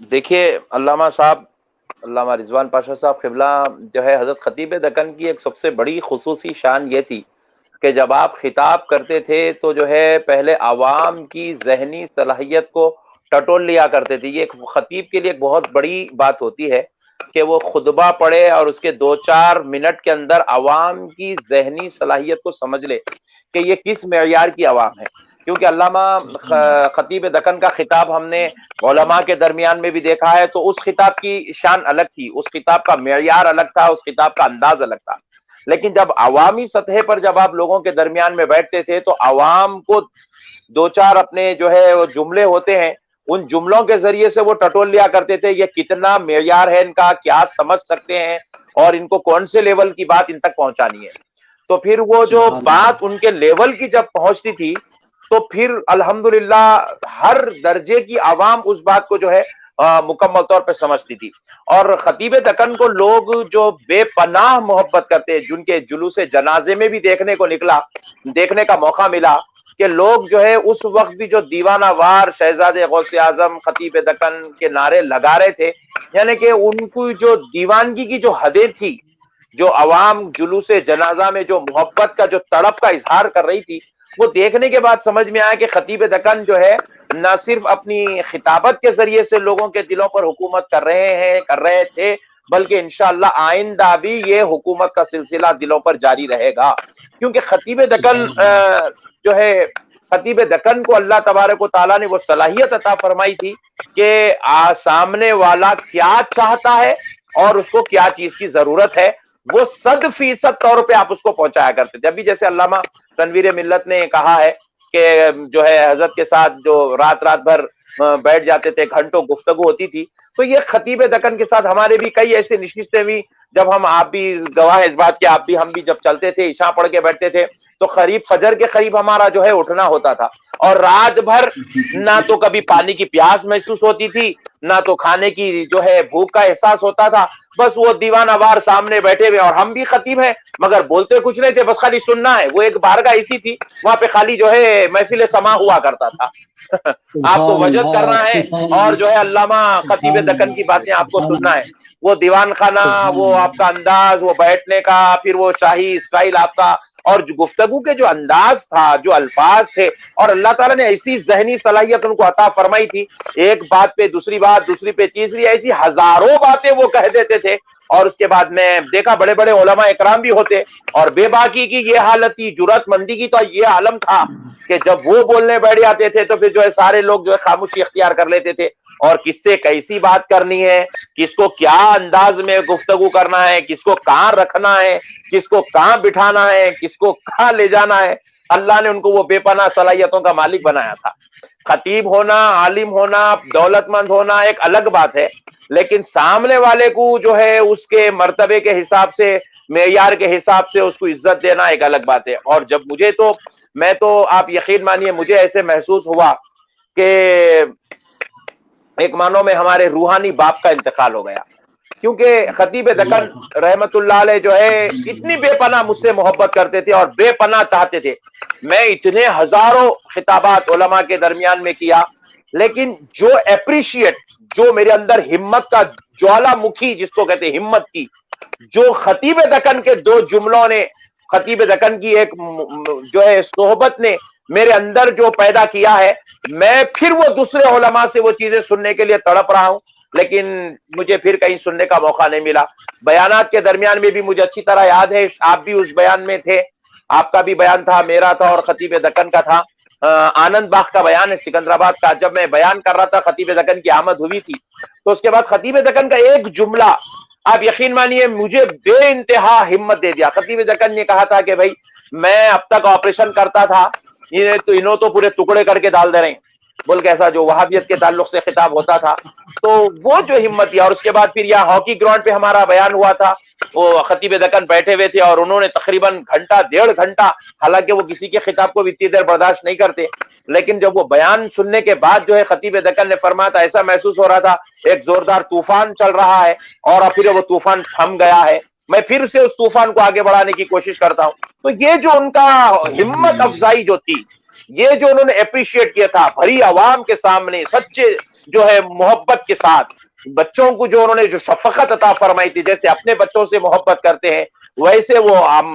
دیکھیے علامہ صاحب، علامہ رضوان پاشا صاحب قبلہ جو ہے، حضرت خطیب دکن کی ایک سب سے بڑی خصوصی شان یہ تھی کہ جب آپ خطاب کرتے تھے تو جو ہے پہلے عوام کی ذہنی صلاحیت کو ٹٹول لیا کرتے تھے۔ یہ ایک خطیب کے لیے ایک بہت بڑی بات ہوتی ہے کہ وہ خطبہ پڑھے اور اس کے 2-4 منٹ کے اندر عوام کی ذہنی صلاحیت کو سمجھ لے کہ یہ کس معیار کی عوام ہے۔ کیونکہ علامہ خطیب دکن کا خطاب ہم نے علماء کے درمیان میں بھی دیکھا ہے، تو اس خطاب کی شان الگ تھی، اس خطاب کا معیار الگ تھا، اس خطاب کا انداز الگ تھا۔ لیکن جب عوامی سطح پر جب آپ لوگوں کے درمیان میں بیٹھتے تھے تو عوام کو 2-4 اپنے جو ہے وہ جملے ہوتے ہیں، ان جملوں کے ذریعے سے وہ ٹٹول لیا کرتے تھے، یہ کتنا معیار ہے ان کا، کیا سمجھ سکتے ہیں اور ان کو کون سے لیول کی بات ان تک پہنچانی ہے۔ تو پھر وہ جو بات ان کے لیول کی جب پہنچتی تھی تو پھر الحمدللہ ہر درجے کی عوام اس بات کو جو ہے مکمل طور پہ سمجھتی تھی۔ اور خطیب دکن کو لوگ جو بے پناہ محبت کرتے ہیں، جن کے جلوس جنازے میں بھی دیکھنے کا موقع ملا کہ لوگ جو ہے اس وقت بھی جو دیوانہ وار شہزادے غوث اعظم خطیب دکن کے نعرے لگا رہے تھے، یعنی کہ ان کی جو دیوانگی کی جو حدیں تھی، جو عوام جلوس جنازہ میں جو محبت کا جو تڑپ کا اظہار کر رہی تھی، وہ دیکھنے کے بعد سمجھ میں آیا کہ خطیب دکن جو ہے نہ صرف اپنی خطابت کے ذریعے سے لوگوں کے دلوں پر حکومت کر رہے تھے، بلکہ انشاءاللہ آئندہ بھی یہ حکومت کا سلسلہ دلوں پر جاری رہے گا۔ کیونکہ خطیب دکن جو ہے، خطیب دکن کو اللہ تبارک و تعالیٰ نے وہ صلاحیت عطا فرمائی تھی کہ سامنے والا کیا چاہتا ہے اور اس کو کیا چیز کی ضرورت ہے، وہ 100% طور پہ آپ اس کو پہنچایا کرتے تھے۔ ابھی جیسے علامہ تنویر ملت نے کہا ہے کہ جو ہے حضرت کے ساتھ جو رات بھر بیٹھ جاتے تھے، گھنٹوں گفتگو ہوتی تھی، تو یہ خطیب دکن کے ساتھ ہمارے بھی کئی ایسے نشستیں ہوئی جب آپ بھی گواہ اس بات کے، ہم بھی جب چلتے تھے عشاء پڑھ کے بیٹھتے تھے تو قریب فجر کے قریب ہمارا جو ہے اٹھنا ہوتا تھا، اور رات بھر نہ تو کبھی پانی کی پیاس محسوس ہوتی تھی، نہ تو کھانے کی جو ہے بھوک کا احساس ہوتا تھا، بس وہ دیوانہ وار سامنے بیٹھے ہوئے، اور ہم بھی خطیب ہیں مگر بولتے کچھ نہیں تھے، بس خالی سننا ہے۔ وہ ایک بارگاہ ایسی تھی وہاں پہ خالی جو ہے محفل سما ہوا کرتا تھا آپ کو وجد کرنا ہے اور جو ہے علامہ خطیب دکن کی باتیں آپ کو سننا ہے۔ وہ دیوان خانہ، وہ آپ کا انداز، وہ بیٹھنے کا، پھر وہ شاہی اسٹائل آپ کا، اور جو گفتگو کے جو انداز تھا، جو الفاظ تھے، اور اللہ تعالیٰ نے ایسی ذہنی صلاحیت ان کو عطا فرمائی تھی، ایک بات پہ دوسری بات، دوسری پہ تیسری، ایسی ہزاروں باتیں وہ کہہ دیتے تھے۔ اور اس کے بعد میں دیکھا بڑے بڑے علماء اکرام بھی ہوتے، اور بے باکی کی یہ حالت تھی، جرأت مندی کی تو یہ عالم تھا کہ جب وہ بولنے بیٹھ جاتے تھے تو پھر جو ہے سارے لوگ جو ہے خاموشی اختیار کر لیتے تھے، اور کس سے کیسی بات کرنی ہے، کس کو کیا انداز میں گفتگو کرنا ہے، کس کو کہاں رکھنا ہے، کس کو کہاں بٹھانا ہے، کس کو کہاں لے جانا ہے، اللہ نے ان کو وہ بے پناہ صلاحیتوں کا مالک بنایا تھا۔ خطیب ہونا، عالم ہونا، دولت مند ہونا ایک الگ بات ہے، لیکن سامنے والے کو جو ہے اس کے مرتبے کے حساب سے، معیار کے حساب سے اس کو عزت دینا ایک الگ بات ہے۔ اور جب میں تو آپ یقین مانیے مجھے ایسے محسوس ہوا کہ ایک معنوں میں ہمارے روحانی باپ کا انتقال ہو گیا، کیونکہ خطیب دکن رحمت اللہ علیہ جو ہے اتنی بے پناہ مجھ سے محبت کرتے تھے اور بے پناہ چاہتے تھے۔ میں اتنے ہزاروں خطابات علماء کے درمیان میں کیا، لیکن جو اپریشیٹ، جو میرے اندر ہمت کا جوالا مکھی جس کو کہتے ہیں ہمت کی، جو خطیب دکن کے 2 جملوں نے، خطیب دکن کی ایک جو ہے صحبت نے میرے اندر جو پیدا کیا ہے، میں پھر وہ دوسرے علماء سے وہ چیزیں سننے کے لیے تڑپ رہا ہوں، لیکن مجھے پھر کہیں سننے کا موقع نہیں ملا۔ بیانات کے درمیان میں بھی مجھے اچھی طرح یاد ہے، آپ بھی اس بیان میں تھے، آپ کا بھی بیان تھا، میرا تھا اور خطیب دکن کا تھا۔ آنند باغ کا بیان ہے سکندرآباد کا، جب میں بیان کر رہا تھا خطیب دکن کی آمد ہوئی تھی، تو اس کے بعد خطیب دکن کا ایک جملہ آپ یقین مانیے مجھے بے انتہا ہمت دے دیا۔ خطیب دکن نے کہا تھا کہ بھائی میں اب تک آپریشن کرتا تھا، انہوں تو پورے ٹکڑے کر کے ڈال دے رہے ہیں، بول کے ایسا جو وہابیت کے تعلق سے خطاب ہوتا تھا، تو وہ جو ہمت دیا۔ اور اس کے بعد پھر یہاں ہاکی گراؤنڈ پہ ہمارا بیان ہوا تھا، وہ خطیب دکن بیٹھے ہوئے تھے اور انہوں نے تقریباً گھنٹہ 1.5 گھنٹہ، حالانکہ وہ کسی کے خطاب کو بھی اتنی دیر برداشت نہیں کرتے، لیکن جب وہ بیان سننے کے بعد جو ہے خطیب دکن نے فرمایا تھا، ایسا محسوس ہو رہا تھا ایک زوردار طوفان چل رہا ہے اور پھر وہ طوفان تھم گیا ہے، میں پھر سے اس طوفان کو آگے بڑھانے کی کوشش کرتا ہوں۔ تو یہ جو ان کا ہمت افزائی جو تھی، یہ جو انہوں نے اپریشیٹ کیا تھا بھری عوام کے سامنے سچے جو ہے محبت کے ساتھ، بچوں کو جو انہوں نے جو شفقت عطا فرمائی تھی، جیسے اپنے بچوں سے محبت کرتے ہیں ویسے وہ ہم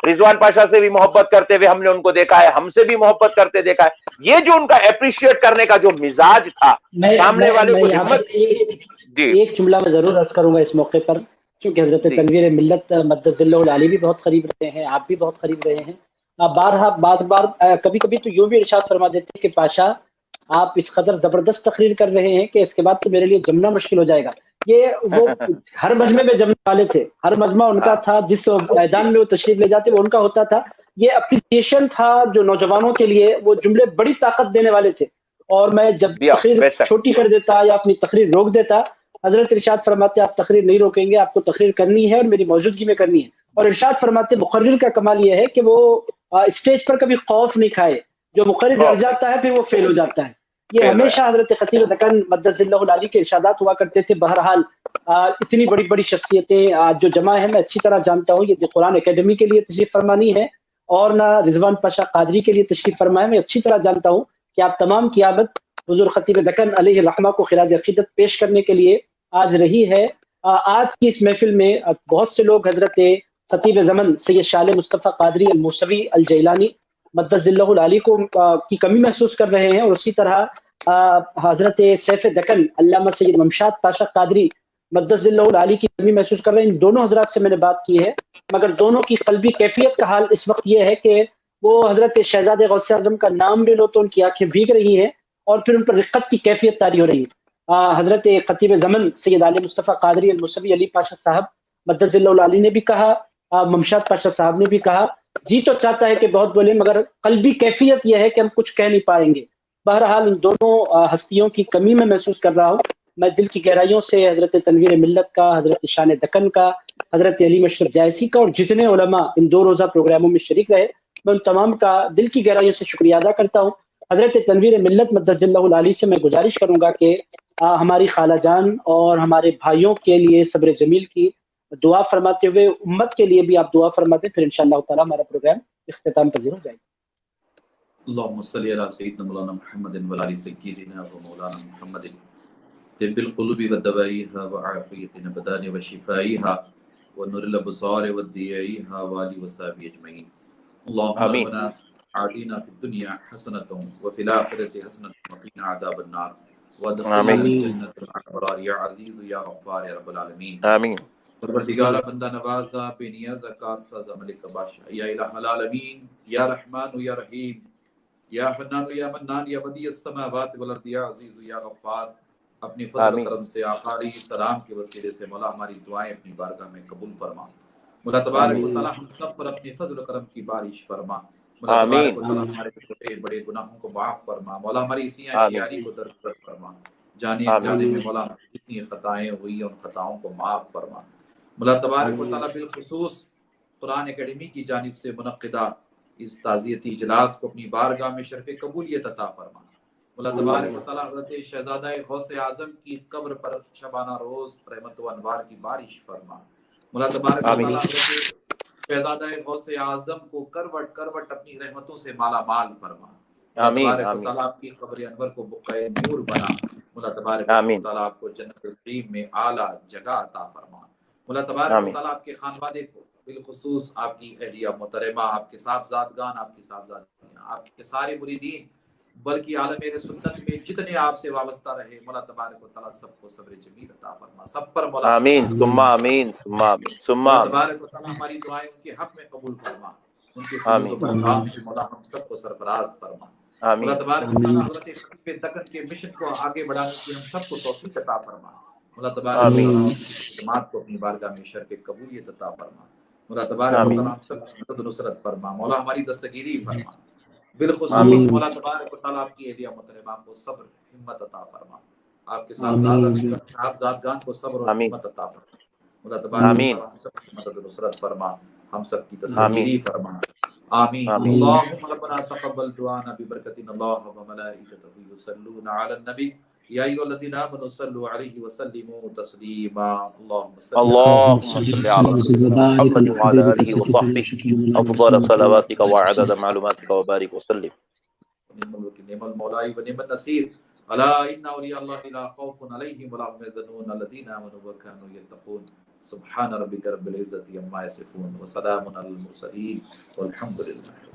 رضوان پاشا سے بھی محبت کرتے ہوئے ہم نے ان کو دیکھا ہے، ہم سے بھی محبت کرتے دیکھا ہے۔ یہ جو ان کا اپریشیٹ کرنے کا جو مزاج تھا، سامنے والے کو یہاں پر ہمت۔ جی ایک جملہ میں ضرور عرض کروں گا اس موقع پر، کیونکہ حضرت جی تنویر ملت مدث اللہ العالی بھی بہت قریب رہے ہیں، آپ بھی بہت قریب رہے ہیں۔ آپ بارہا بار کبھی کبھی تو یوں بھی ارشاد فرما دیتے ہیں کہ پاشا آپ اس قدر زبردست تقریر کر رہے ہیں کہ اس کے بعد تو میرے لیے جمنا مشکل ہو جائے گا۔ یہ وہ ہر مجمع میں جمنے والے تھے، ہر مجمع ان کا تھا، جس میدان میں وہ تشریف لے جاتے وہ ان کا ہوتا تھا۔ یہ اپریسیشن تھا جو نوجوانوں کے لیے، وہ جملے بڑی طاقت دینے والے تھے۔ اور میں جب تقریر بے شک چھوٹی کر دیتا یا اپنی تقریر روک دیتا، حضرت ارشاد فرماتے آپ تقریر نہیں روکیں گے، آپ کو تقریر کرنی ہے اور میری موجودگی میں کرنی ہے۔ اور ارشاد فرماتے مقرر کا کمال یہ ہے کہ وہ اسٹیج پر کبھی خوف نہیں کھائے، جو مقرر ڈر جاتا ہے پھر وہ فیل ہو جاتا ہے۔ یہ ہمیشہ حضرت خطیب دکن مدث اللہ العلی کے ارشادات ہوا کرتے تھے۔ بہرحال اتنی بڑی بڑی شخصیتیں آج جو جمع ہیں، میں اچھی طرح جانتا ہوں یہ قرآن اکیڈمی کے لیے تشریف فرمانی ہے اور نہ رضوان پاشا قادری کے لیے تشریف فرمائے۔ میں اچھی طرح جانتا ہوں کہ آپ تمام کی آمد حضور خطیب دکن علیہ الرحمہ کو خراج عقیدت پیش کرنے کے لیے آج رہی ہے۔ آج کی اس محفل میں بہت سے لوگ حضرت خطیب زمن سید شال مصطفیٰ قادری الموسوی الجیلانی مدث اللہ العلی کو کی کمی محسوس کر رہے ہیں، اور اسی طرح حضرت سیف دکن علامہ سید ممشاد پاشا قادری مدث اللہ العلی کی کمی محسوس کر رہے ہیں۔ ان دونوں حضرات سے میں نے بات کی ہے، مگر دونوں کی قلبی کیفیت کا حال اس وقت یہ ہے کہ وہ حضرت شہزاد غوث اعظم کا نام بھی لو تو ان کی آنکھیں بھیگ رہی ہیں اور پھر ان پر رقت کی کیفیت طاری ہو رہی ہے۔ حضرت خطیب زمن سید علی مصطفیٰ قادری الموسوی علی پاشا صاحب مدث اللہ العلی نے بھی کہا، ممشاد پاشا صاحب نے بھی کہا، جی تو چاہتا ہے کہ بہت بولیں مگر قلبی کیفیت یہ ہے کہ ہم کچھ کہہ نہیں پائیں گے۔ بہرحال ان دونوں ہستیوں کی کمی میں محسوس کر رہا ہوں۔ میں دل کی گہرائیوں سے حضرت تنویر ملت کا، حضرت شان دکن کا، حضرت علی مشرف جائسی کا اور جتنے علماء ان 2 روزہ پروگراموں میں شریک رہے، میں ان تمام کا دل کی گہرائیوں سے شکریہ ادا کرتا ہوں۔ حضرت تنویر ملت مدث اللہ العلی سے میں گزارش کروں گا کہ ہماری خالہ جان اور ہمارے بھائیوں کے لیے صبر جمیل کی دعا فرماتے ہوئے امت کے لیے بھی آپ دعا فرماتے، پھر انشاءاللہ تعالی ہمارا پروگرام اختتام پذیر ہو جائے گا۔ اللهم صل على سيدنا مولانا محمد وعلى سيدنا ومولانا محمد طب القلوب ودوائها وعافية الأبدان وشفائها ونور الأبصار وديائها وآله وصحبه أجمعين. اللهم ربنا آتنا في الدنيا حسنة وفي الآخرة حسنة وقنا عذاب النار وادخلنا الجنة مع الأبرار يا عزيز يا غفار يا رب العالمين. آمین۔ پروردگار بندہ نوازا بے نیاز کارساز ملک بادشاہ یا الہ العالمین یا رحمان یا رحیم یا حنان یا منان یا بدیع السماوات والارض یا عزیز یا غفار، اپنی فضل و کرم سے آقا علیہ السلام کے وسیلے سے مولا ہماری دعائیں اپنی بارگاہ میں قبول فرما۔ مولا تبارک و تعالی ہم سب پر اپنی فضل و کرم کی بارش فرما۔ مولا تبارک و تعالی ہمارے چھوٹے بڑے گناہوں کو معاف فرما۔ مولا ہماری سیاں شیاری کو درگزر فرما۔ جانے انجانے میں مولا جتنی خطائیں ہوئی ان خطاؤں کو معاف فرما۔ مولا تبارک و تعالی بالخصوص قرآن اکیڈمی کی جانب سے منعقدہ اس تعزیتی اجلاس کو اپنی بارگاہ میں شرف قبولیت عطا فرما۔ مولا تبارک و تعالی حضرت شہزادہ غوث اعظم کی قبر پر شبانہ روز رحمت و انوار کی بارش فرما۔ مولا تبارک و تعالی حضرت شہزادہ غوث اعظم کو کروٹ کروٹ اپنی رحمتوں سے مالا مال فرما۔ مولا تبارک و تعالی آپ کی قبر انور کو بقعہ نور بنا۔ مولا تبارک و تعالی آپ کو جنت النعیم میں اعلیٰ جگہ عطا فرما۔ مولا تبارک و تعالی آپ کے خانوادے کو بالخصوص آپ کی اہلیہ محترمہ، آپ کے صاحبزادگان، آپ کی صاحبزادیاں، آپ کے سارے مریدین، بلکہ عالم سنت میں جتنے آپ سے وابستہ رہے، مولا تبارک و تعالی سب کو صبر جمیل عطا فرما، سب پر مولا آمین ثم آمین ثم آمین ثم مولا آمین۔ تبارک و تعالی ہماری دعائیں ان کے حق میں قبول فرما، ان کے فیض و برکات سے مولا ہم سب کو سرفراز فرما۔ مولا تبارک و تعالی حضرت خطیب دکن کے مشن کو آگے بڑھانے کی ہم سب کو توفیق عطا فرما۔ مولا تبارک و تعالی جماعت کو اپنی بارگاہ میں شرف قبولیت عطا فرما۔ مولا تبارک و تعالی ہم سب کی مدد نصرت فرما۔ مولا ہماری دستگیری فرما۔ بالخصوص مولا تبارک و تعالی آپ کی اہلیہ محترمہ کو صبر ہمت عطا فرما، آپ کے صاحبزادگان کو صبر اور ہمت عطا فرما۔ مولا تبارک و تعالی ہم سب کی مدد نصرت فرما، ہم سب کی دستگیری فرما۔ آمین۔ اللہم ربنا تقبل دعانا ببرکت اللہ وملائکتہ یصلون علی النبی یا ایھا الذین آمنوا صلوا علیہ وسلموا تسلیما۔ اللہم صل علی سیدنا محمد وعلی آلہ وصحبہ افضل صلواتک وعدد معلوماتک وبارک وسلم۔ ونعم الوکیل نعم المولا ونعم النصیر الا ان اولیاء اللہ لا خوف علیہم ولا هم يحزنون الذین آمنوا وكانوا يتقون سبحان ربک رب العزة عما یصفون وسلام علی المرسلین والحمد للہ.